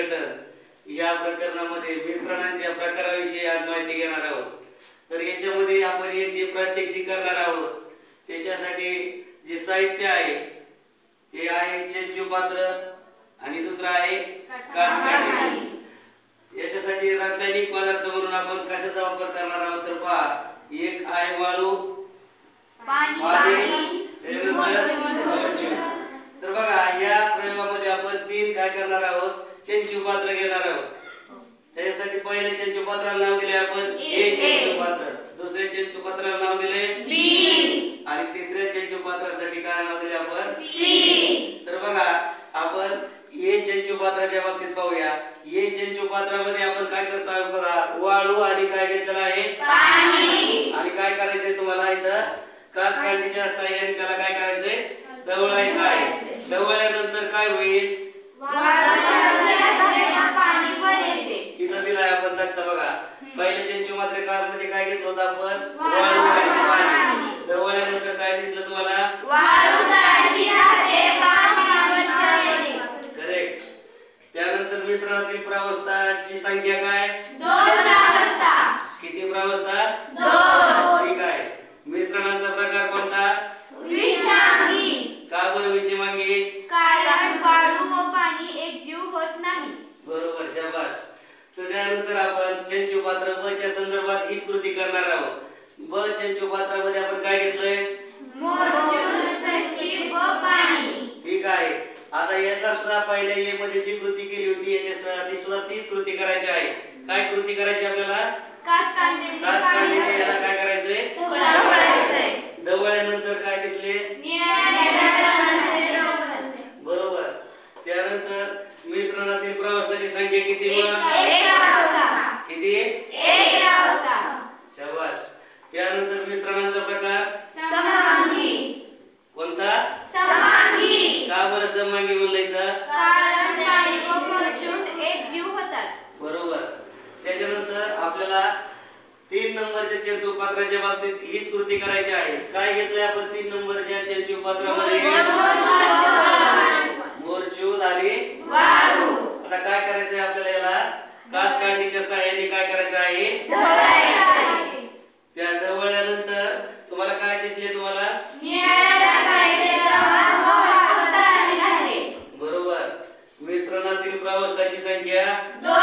गठन या प्रकरणामध्ये मिश्रणांच्या प्रकाराविषयी आज माहिती घेणार आहोत। तर याच्यामध्ये आपण एक जे प्रात्यक्षिक करणार आहोत त्याच्यासाठी जे साहित्य आहे ते आहे चंचू पात्र आणि दुसरा आहे काच काठी। याच्यासाठी रासायनिक पदार्थ म्हणून आपण कशाचा वापर करणार आहोत तर पहा, एक आहे वाळू, पाणी, तर बघा या प्रयोगामध्ये आपण तीन काय करणार आहोत, चंचू पात्र घेणार आहोत। त्यासाठी पहिले चंचू पात्राला नाव दिले आपण ए चंचू पात्र, दुसरे चंचू पात्राला नाव दिले बी आणि तिसऱ्या चंचू पात्रासाठी काय नाव दिले आपण सी। तर बघा आपण ए चंचू पात्राच्या बाबतीत पाहूया। ए चंचू पात्रामध्ये आपण काय करतो आहोत बघा, वाळू आणि काय घेतलेला आहे पाणी, आणि काय करायचंय तुम्हाला इथं काच काढणीच्या सहाय्याने त्याला काय करायचंय, ढवळायचं आहे। ढवळल्यानंतर काय होईल, पाणी वर येते। इथं दिलाय आपण तक्ता बघा, पहिले चंचू पात्रामध्ये काय घेतलं होतं आपण, वाळू आणि पाणी। ढवळल्यानंतर काय दिसलं तुम्हाला, वाळू तळाशी राहते, पाणी वरच्या येते। करेक्ट। त्यानंतर मिश्रणातील प्रावस्थाची संख्या काय, 2 प्रावस्था। किती प्रावस्था, 2। ठीक आहे। मिश्रणांचा प्रकार कोणता, विषांगी। का बरं विषांगी, कारण वाळू व पाणी एकजीव होत नाही। बरोबर, शाबास। तर त्यानंतर आपण चंचू पात्र ब च्या संदर्भात हीच कृती करणार आहोत। ब चंचू पात्रामध्ये आपण काय घेतलंय, मोरचूर, चटणी व पाणी। ठीक आहे। आता याचा सुद्धा पहिल्या ए मध्ये जी कृती केली होती याच्यासाठी सुद्धा तीच कृती करायची आहे। काय कृती करायची आपल्याला, काच काढणीने याला काय करायचंय, ढवळायचंय। ढवळल्यानंतर काय दिसले, बरोबर। त्यानंतर मिश्रणातील प्रावस्थाची संख्या किती, किती, 1 प्रावस्था। शाबास। त्यानंतर मिश्रणांचा प्रकार समभांगी। कोणता, समभांगी। का बरं समभांगी म्हणलं इथं, कारण पाणी व मोरचूर एकजीव होतात। बरोबर। त्याच्यानंतर आपल्याला 3 नंबरच्या चंचू पात्राच्या बाबतीत हीच कृती करायची आहे। काय घेतलंय आपण 3 नंबरच्या चंचू पात्रामध्ये, मोरचूर आणि वाळू। आता काय करायचंय आपल्याला, याला काच काढणीच्या सहाय्याने काय करायचं आहे, ढवळायचं आहे। त्या ढवळल्यानंतर तुम्हाला काय दिसले, तुम्हाला बरोबर। मिश्रणातील प्रावस्थाची संख्या 2